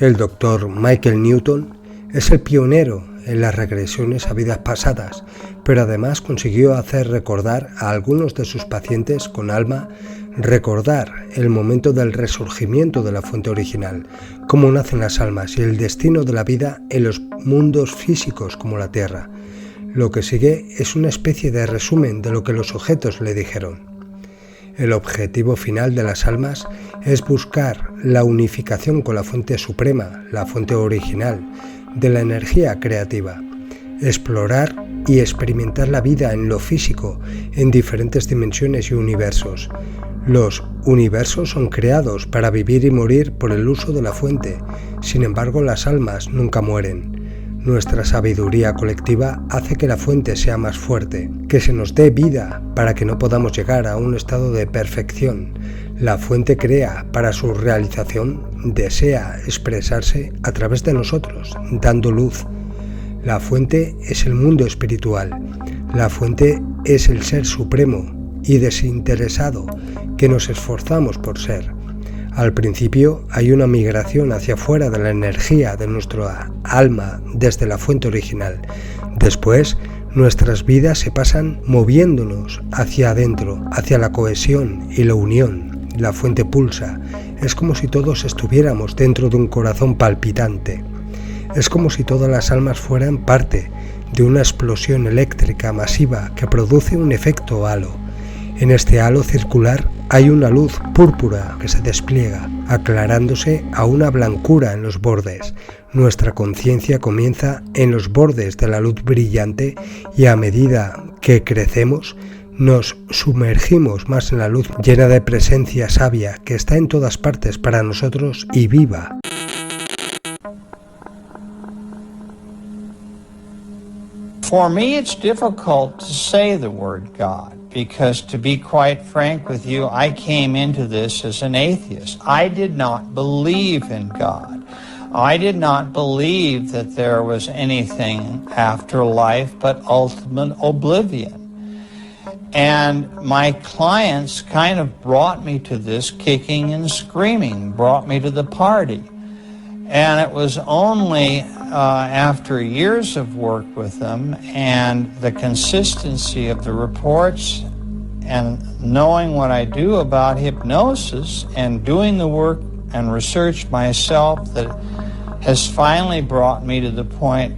El doctor Michael Newton es el pionero en las regresiones a vidas pasadas, pero además consiguió hacer recordar a algunos de sus pacientes con alma, recordar el momento del resurgimiento de la fuente original, cómo nacen las almas y el destino de la vida en los mundos físicos como la Tierra. Lo que sigue es una especie de resumen de lo que los objetos le dijeron. El objetivo final de las almas es buscar la unificación con la fuente suprema, la fuente original, de la energía creativa, explorar y experimentar la vida en lo físico, en diferentes dimensiones y universos. Los universos son creados para vivir y morir por el uso de la fuente, sin embargo las almas nunca mueren. Nuestra sabiduría colectiva hace que la fuente sea más fuerte, que se nos dé vida para que no podamos llegar a un estado de perfección. La fuente crea para su realización, desea expresarse a través de nosotros, dando luz. La fuente es el mundo espiritual. La fuente es el ser supremo y desinteresado que nos esforzamos por ser. Al principio hay una migración hacia afuera de la energía de nuestra alma desde la fuente original. Después, nuestras vidas se pasan moviéndonos hacia adentro, hacia la cohesión y la unión. La fuente pulsa. Es como si todos estuviéramos dentro de un corazón palpitante. Es como si todas las almas fueran parte de una explosión eléctrica masiva que produce un efecto halo. En este halo circular hay una luz púrpura que se despliega, aclarándose a una blancura en los bordes. Nuestra conciencia comienza en los bordes de la luz brillante y a medida que crecemos, nos sumergimos más en la luz llena de presencia sabia que está en todas partes para nosotros y viva. For me, it's difficult to say the word God. Because to be quite frank with you, I came into this as an atheist. I did not believe in God. I did not believe that there was anything after life but ultimate oblivion. And my clients kind of brought me to this kicking and screaming, brought me to the party. And it was only after years of work with them and the consistency of the reports and knowing what I do about hypnosis and doing the work and research myself that has finally brought me to the point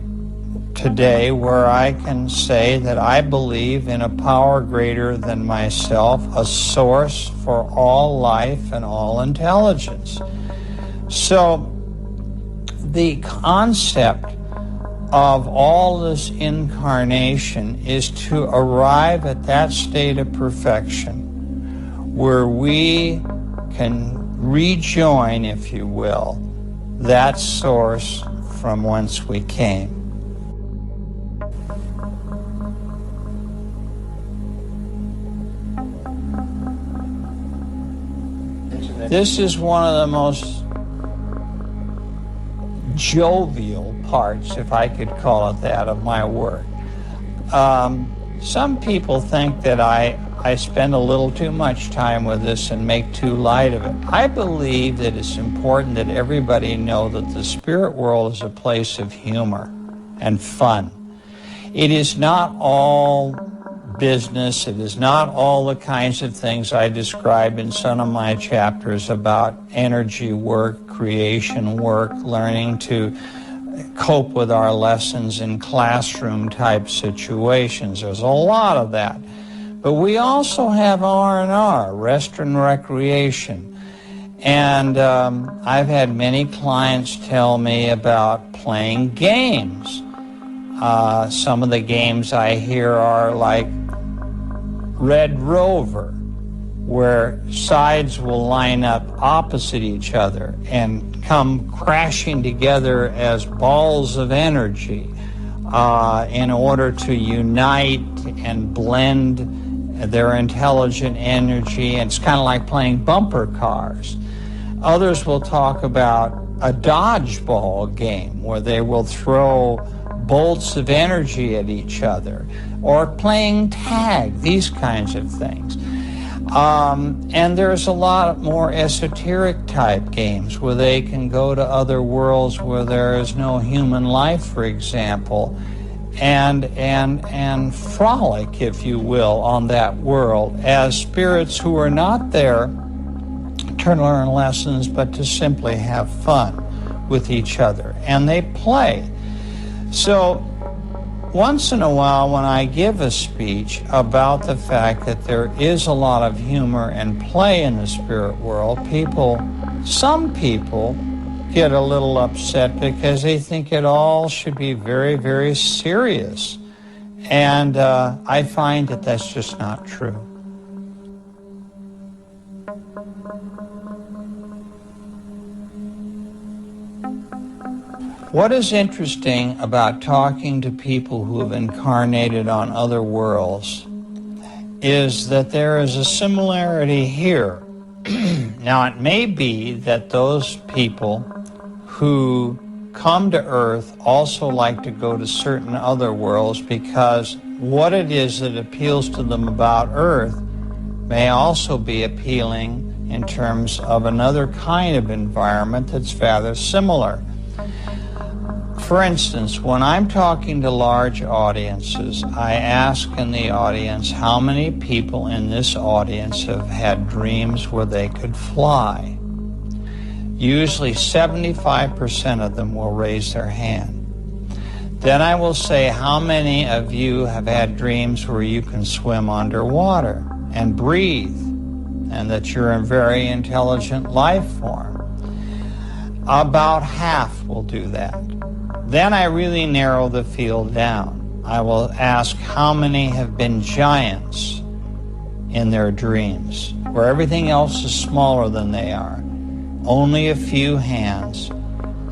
today where I can say that I believe in a power greater than myself, a source for all life and all intelligence. So the concept of all this incarnation is to arrive at that state of perfection where we can rejoin, if you will, that source from whence we came. This is one of the most jovial parts, if I could call it that, of my work. Some people think that I spend a little too much time with this and make too light of it. I believe that it's important that everybody know that the spirit world is a place of humor and fun. It is not all business. It is not all the kinds of things I describe in some of my chapters about energy work, creation work, learning to cope with our lessons in classroom type situations. There's a lot of that. But we also have R&R, rest and recreation. And I've had many clients tell me about playing games. Some of the games I hear are like Red Rover, where sides will line up opposite each other and come crashing together as balls of energy in order to unite and blend their intelligent energy. And it's kind of like playing bumper cars. Others will talk about a dodgeball game where they will throw bolts of energy at each other, or playing tag, these kinds of things. And there's a lot more esoteric type games where they can go to other worlds where there is no human life, for example, and frolic, if you will, on that world as spirits who are not there to learn lessons, but to simply have fun with each other. And they play. So once in a while, when I give a speech about the fact that there is a lot of humor and play in the spirit world, some people get a little upset because they think it all should be very, very serious. And I find that that's just not true. What is interesting about talking to people who have incarnated on other worlds is that there is a similarity here. Now, it may be that those people who come to Earth also like to go to certain other worlds because what it is that appeals to them about Earth may also be appealing in terms of another kind of environment that's rather similar. For instance, when I'm talking to large audiences, I ask in the audience how many people in this audience have had dreams where they could fly. Usually 75% of them will raise their hand. Then I will say, how many of you have had dreams where you can swim underwater and breathe, and that you're a very intelligent life form? About half will do that. Then I really narrow the field down. I will ask how many have been giants in their dreams, where everything else is smaller than they are. Only a few hands.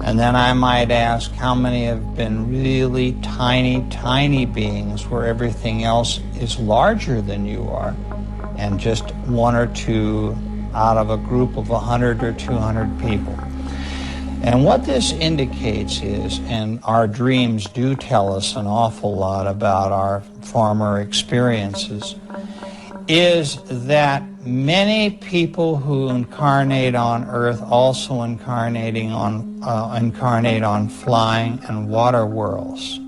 And then I might ask how many have been really tiny, tiny beings where everything else is larger than you are, and just one or two out of a group of 100 or 200 people. And what this indicates is, and our dreams do tell us an awful lot about our former experiences, is that many people who incarnate on Earth also incarnate on flying and water worlds.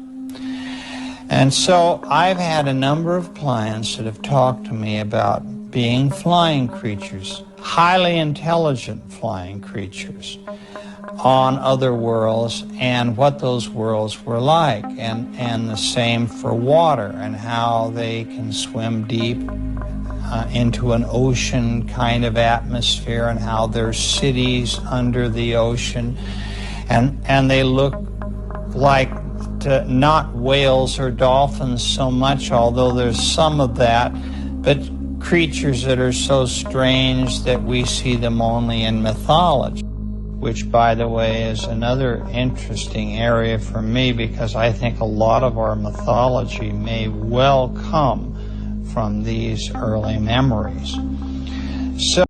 And so I've had a number of clients that have talked to me about being flying creatures, highly intelligent flying creatures, on other worlds and what those worlds were like, and the same for water and how they can swim deep into an ocean kind of atmosphere, and how there's cities under the ocean, and they look like not whales or dolphins so much, although there's some of that, but creatures that are so strange that we see them only in mythology. Which, by the way, is another interesting area for me, because I think a lot of our mythology may well come from these early memories. So